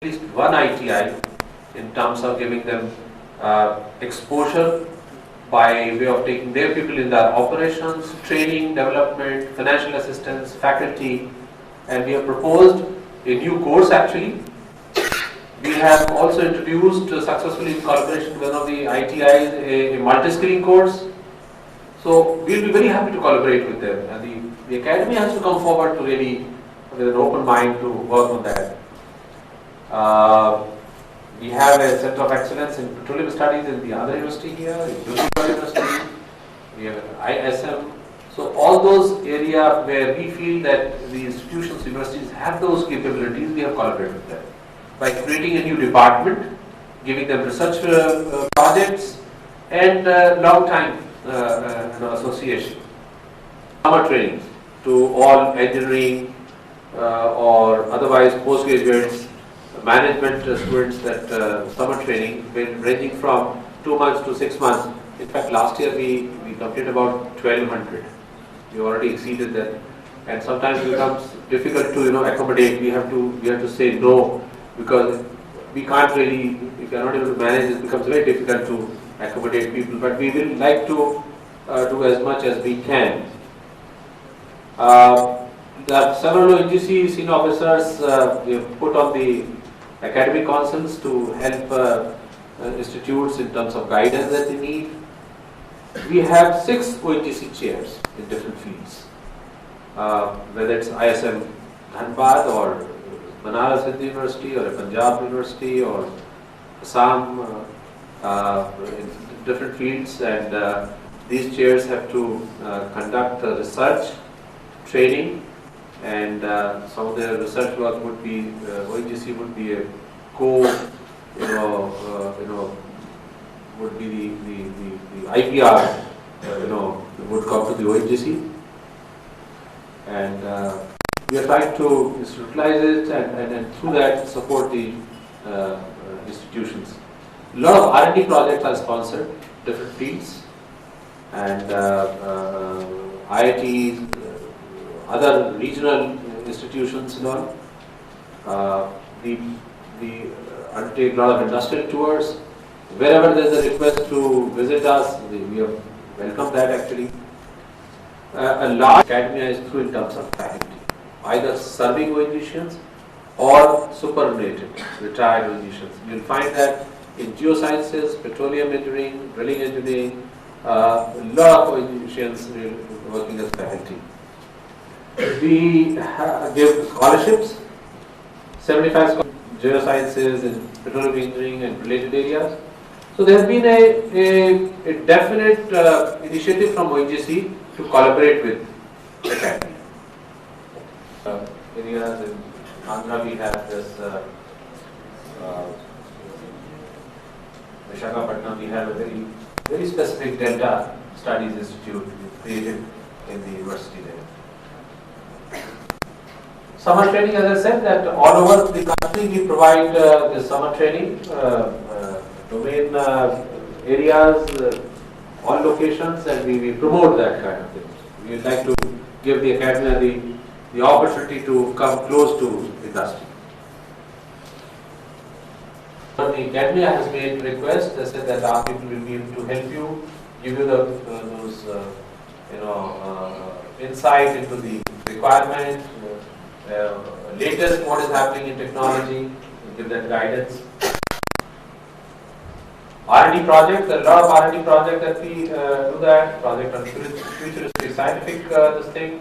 least one ITI in terms of giving them exposure by way of taking their people in their operations, training, development, financial assistance, faculty, and we have proposed a new course actually. We have also introduced successfully in collaboration with one of the ITIs a multi-skilling course. So we'll be very happy to collaborate with them, and the academy has to come forward to really with an open mind to work on that. We have a Center of Excellence in Petroleum Studies in the other university here, in Jodhpur University. We have an ISM. So all those areas where we feel that the institutions, universities have those capabilities, we have collaborated with them by creating a new department, giving them research projects, and long time association. Summer training to all engineering or otherwise postgraduates, management students, that summer training ranging from 2 months to 6 months. In fact, last year we completed about 1,200. We already exceeded that, and sometimes it becomes difficult to accommodate. We have to say no, because we can't really, if we are not able to manage, it becomes very difficult to accommodate people. But we will like to do as much as we can. There are several ONGC senior officers we have put on the academic councils to help institutes in terms of guidance that they need. We have 6 ONGC chairs in different fields, whether it's ISM Dhanbad or Banaras Hindu University or a Punjab University or Assam, in different fields, and these chairs have to conduct research, training, and some of the research work would be ONGC would be a would be the IPR would come to the ONGC, and we are trying to utilize it and through that support the institutions. A lot of R&D projects are sponsored, different fields, and IITs, other regional institutions and all. We undertake a lot of industrial tours. Wherever there is a request to visit us, we have welcomed that actually. A large academia is through in terms of faculty, either serving ONGCians or superannuated, retired ONGCians. You will find that in geosciences, petroleum engineering, drilling engineering, a lot of ONGCians working as faculty. We give scholarships, 75 geosciences and petroleum engineering and related areas. So there has been a definite initiative from ONGC to collaborate with the academy. Areas in Andhra we have this Visakhapatnam, we have a very specific Delta Studies Institute created in the university there. Summer training, as I said, that all over the country we provide this summer training, domain areas, all locations, and we promote that kind of thing. We would like to give the academy the opportunity to come close to industry. The academy has made requests. They said that our people will be able to help you, give you those insight into the requirement, latest what is happening in technology, give that guidance. R&D projects, there are a lot of R&D projects that we do that, project on futuristic scientific this thing,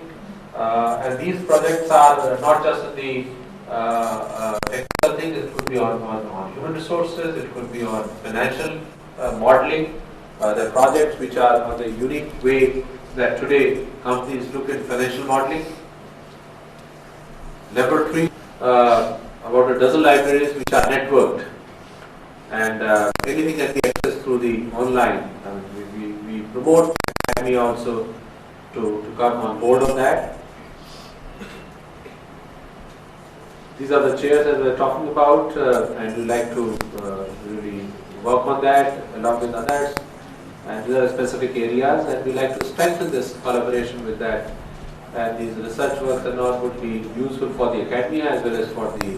and these projects are not just in the technical things, it could be on human resources, it could be on financial modeling. There are projects which are on the unique way that today companies look at financial modeling. Laboratory, about a dozen libraries which are networked, and anything that we access through the online. We promote academy also to come on board on that. These are the chairs that we are talking about, and we like to really work on that along with others. And these are specific areas, and we like to strengthen this collaboration with that. And these research works and all would be useful for the academia as well as for the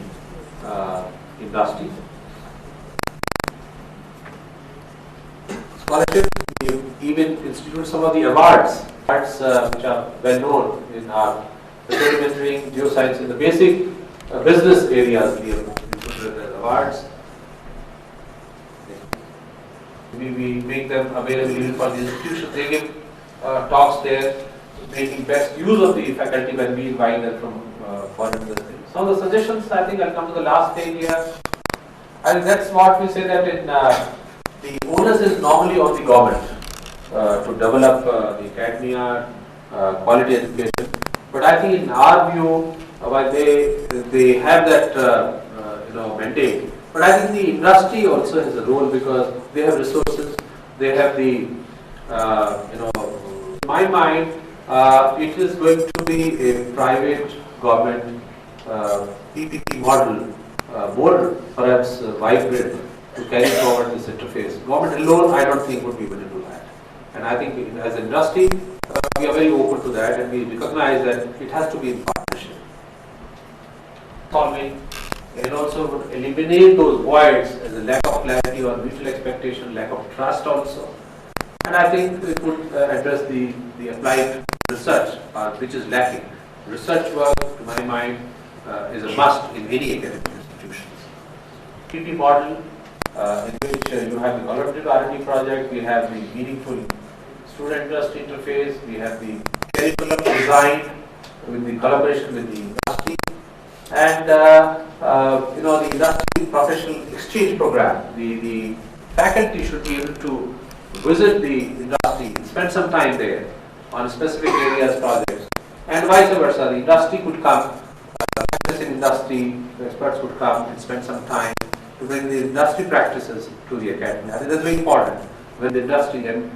industry. Scholarship, we even institute some of the awards which are well known in our material engineering, geoscience, in the basic business areas. We have instituted as awards. We make them available even for the institutions. They give talks there, making best use of the faculty when we invite them from foreign universities. Some of the suggestions, I think I'll come to the last stage here. And that's what we say that in the onus is normally on the government to develop the academia, quality education. But I think in our view, while they have that mandate, but I think the industry also has a role because they have resources, they have the in my mind, it is going to be a private government PPP model, more perhaps vibrant to carry forward this interface. Government alone, I don't think would be able to do that. And I think as an industry, we are very open to that, and we recognize that it has to be in partnership. Solving and also would eliminate those voids as a lack of clarity or mutual expectation, lack of trust also. And I think it would address the applied research which is lacking. Research work, to my mind, is a must in any academic institutions. PP model in which you have the collaborative R&D project, we have the meaningful student-industry interface, we have the curriculum design with the collaboration with the industry, and the industry professional exchange program. The faculty should be able to visit the industry, spend some time there on specific areas, projects, and vice versa. The industry could come, in industry, the experts would come and spend some time to bring the industry practices to the academy. I think that's very important when the industry, and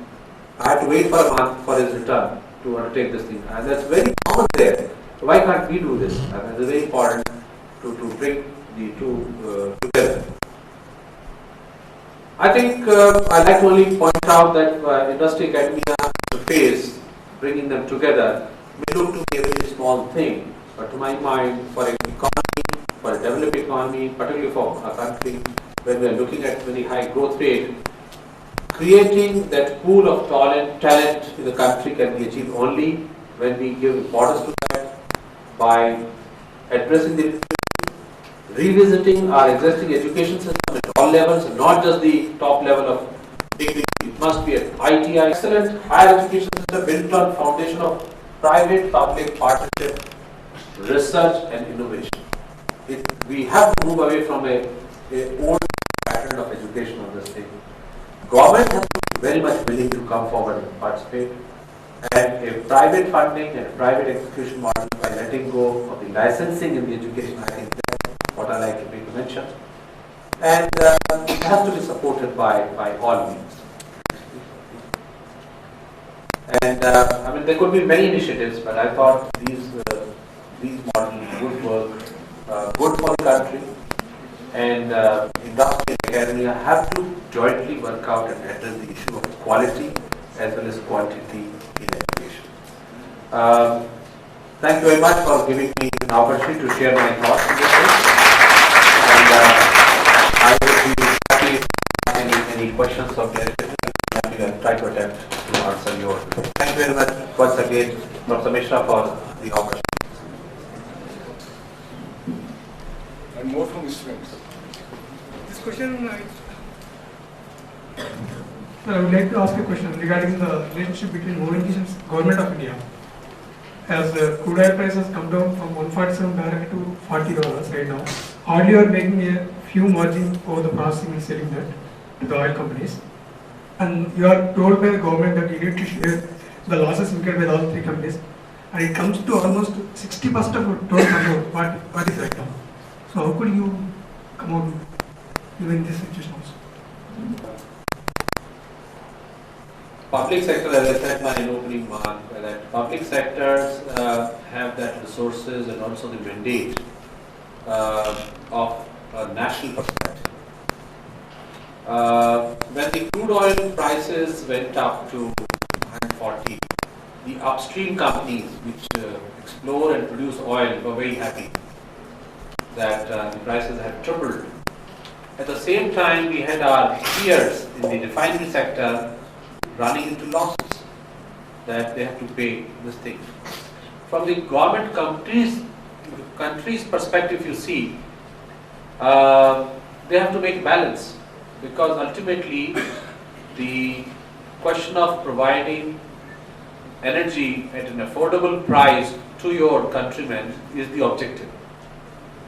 I have to wait for a month for his return to undertake this thing, and that's very common there. So why can't we do this? I mean, it's very important to bring the two together. I think I'd like to only point out that industry academia phase, bringing them together, may look to be a very small thing, but to my mind, for an economy, for a developed economy, particularly for a country where we are looking at very high growth rate, creating that pool of talent in the country can be achieved only when we give importance to that by addressing the revisiting our existing education system at all levels, not just the top level of degree. It must be an ITI, excellent higher education system built on foundation of private-public partnership, research and innovation. We have to move away from a old pattern of education on this thing. Government has to be very much willing to come forward and participate, and a private funding and a private execution model by letting go of the licensing in the education, I think that's what I like to make a mention. And it has to be supported by all means. And I mean, there could be many initiatives, but I thought these models would work good for the country, and industry and academia have to jointly work out and address the issue of quality as well as quantity in education. Thank you very much for giving me an opportunity to share my thoughts on this thing. And I would be happy if any questions or clarifications. I'll try to attempt to answer your. Thank you very much once again, Dr. Mishra, for the opportunity. And more from students. This question, I would like to ask a question regarding the relationship between ONGC and Government of India. As crude oil prices come down from $147 to $40 right now, hardly you are making a few margin over the processing and selling that to the oil companies. And you are told by the government that you need to share the losses incurred by all three companies, and it comes to almost 60% of your total amount. What is right now? So how could you come out even in this situation also? Public sector, as I said my opening remark, that public sectors have that resources and also the mandate of a national perspective. When the crude oil prices went up to 140, the upstream companies which explore and produce oil were very happy that the prices had tripled At the same time, we had our peers in the refinery sector running into losses that they have to pay this thing. From the government country's perspective, you see, they have to make balance, because ultimately the question of providing energy at an affordable price to your countrymen is the objective.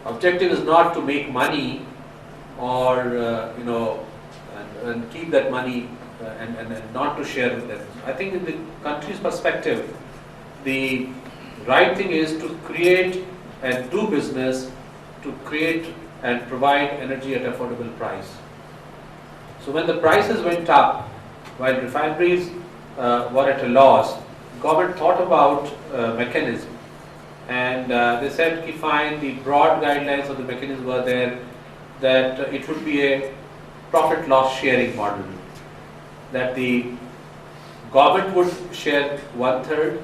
Objective is not to make money or and keep that money and not to share with them. I think in the country's perspective, the right thing is to create and do business, to create and provide energy at affordable price. So when the prices went up, while refineries were at a loss, government thought about mechanism, and they said, fine, the broad guidelines of the mechanism were there, that it would be a profit loss sharing model, that the government would share 1/3,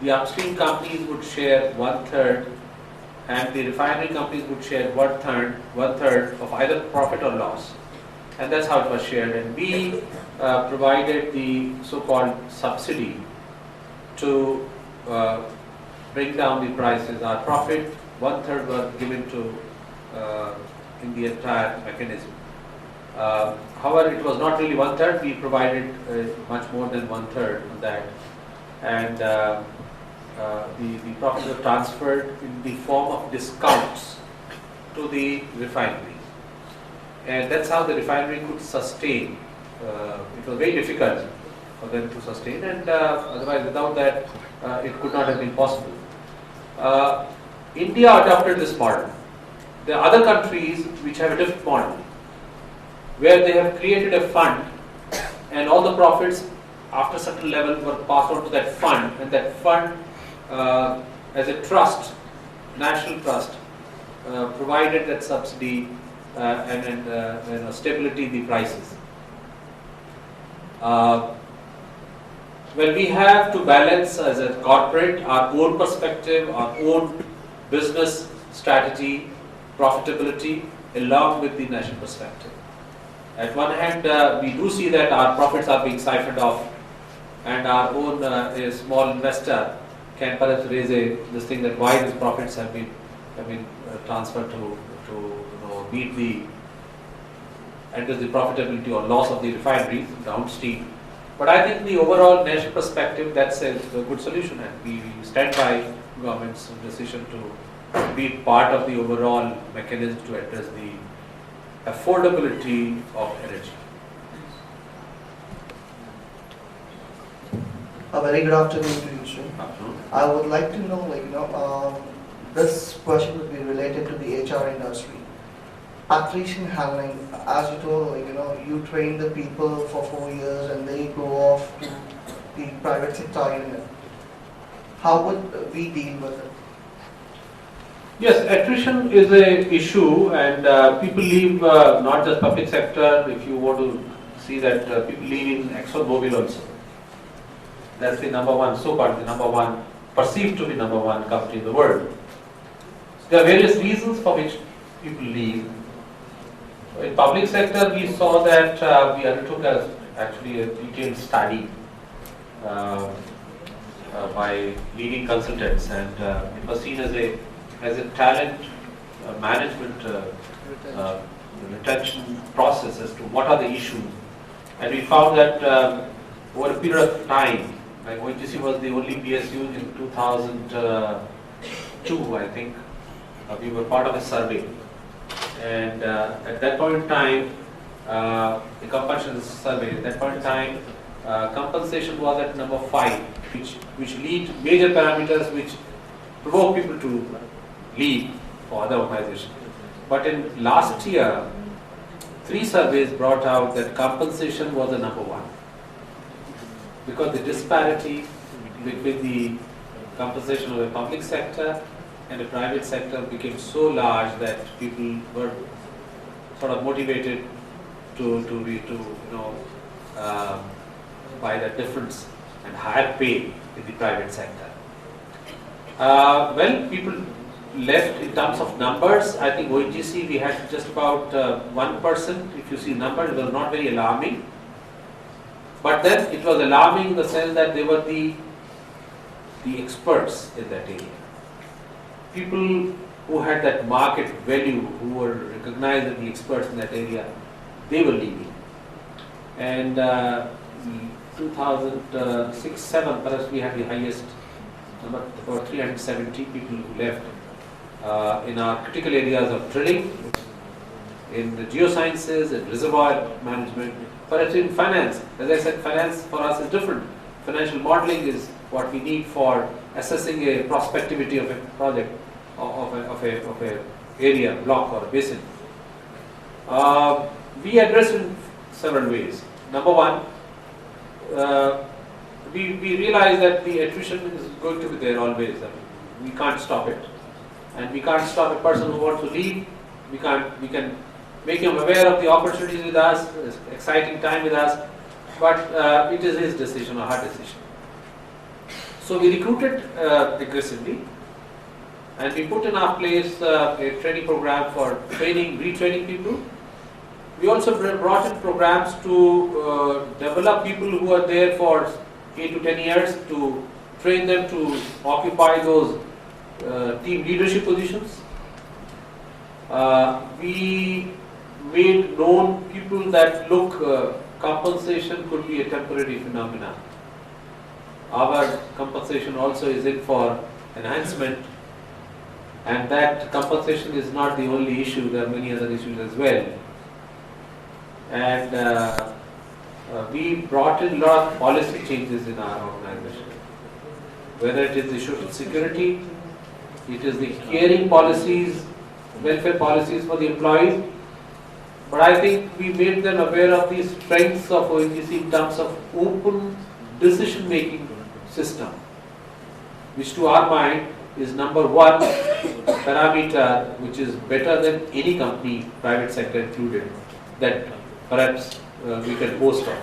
the upstream companies would share 1/3, and the refinery companies would share 1/3 of either profit or loss. And that's how it was shared. And we provided the so-called subsidy to bring down the prices. Our profit, 1/3 was given to in the entire mechanism. However, it was not really 1/3. We provided much more than 1/3 on that, and the profits were transferred in the form of discounts to the refinery, and that's how the refinery could sustain. It was very difficult for them to sustain, and otherwise, without that, it could not have been possible. India adopted this model. There are other countries which have a different model, where they have created a fund, and all the profits after a certain level were passed on to that fund, and that fund, as a trust, national trust, provided that subsidy and stability in the prices. Well, we have to balance as a corporate our own perspective, our own business strategy, profitability, along with the national perspective. At one hand, we do see that our profits are being siphoned off, and our own a small investor can perhaps raise this thing that why these profits have been transferred to meet the profitability or loss of the refineries downstream. But I think the overall national perspective, that's a good solution, and we stand by government's decision to be part of the overall mechanism to address the affordability of energy. A very good afternoon to you, sir. I would like to know, this question would be related to the HR industry. Patrician handling, as you told, you train the people for 4 years and they go off to the private sector unit. How would we deal with it? Yes, attrition is an issue, and people leave not just public sector. If you want to see that people leave in ExxonMobil also. That's the number one, so-called the number one, perceived to be number one company in the world. There are various reasons for which people leave. In public sector, we saw that we undertook actually a detailed study by leading consultants, and it was seen as a talent management retention process as to what are the issues. And we found that over a period of time, like ONGC was the only PSU in 2002, I think, we were part of a survey. And at that point in time, the compulsion survey, at that point in time, compensation was at number 5, which lead major parameters which provoke people to leave for other organizations. But in last year, 3 surveys brought out that compensation was the number 1. Because the disparity between the compensation of the public sector and the private sector became so large that people were sort of motivated to by the difference and higher pay in the private sector. Well, people left in terms of numbers. I think ONGC we had just about 1%. If you see numbers, it was not very alarming. But then it was alarming in the sense that they were the experts in that area. People who had that market value, who were recognized as the experts in that area, they were leaving. And 2006-07, perhaps we had the highest number, about 370 people who left in our critical areas of drilling, in the geosciences and reservoir management, perhaps in finance. As I said, finance for us is different. Financial modeling is what we need for assessing a prospectivity of a project, of a area, block or a basin. We address it in several ways. Number one, we realize that the attrition is going to be there always. I mean, we can't stop it, and we can't stop a person who wants to leave. We can make him aware of the opportunities with us, exciting time with us, but it is his decision or her decision. So we recruited aggressively, and we put in our place a training program for training, retraining people. We also brought in programs to develop people who are there for 8 to 10 years, to train them to occupy those team leadership positions. We made known people that look, compensation could be a temporary phenomenon. Our compensation also is in for enhancement, and that compensation is not the only issue. There are many other issues as well. And we brought in a lot of policy changes in our organization. Whether it is the social security, it is the caring policies, welfare policies for the employees. But I think we made them aware of the strengths of ONGC in terms of open decision-making system, which to our mind is number one parameter, which is better than any company, private sector included, that perhaps we can boast of.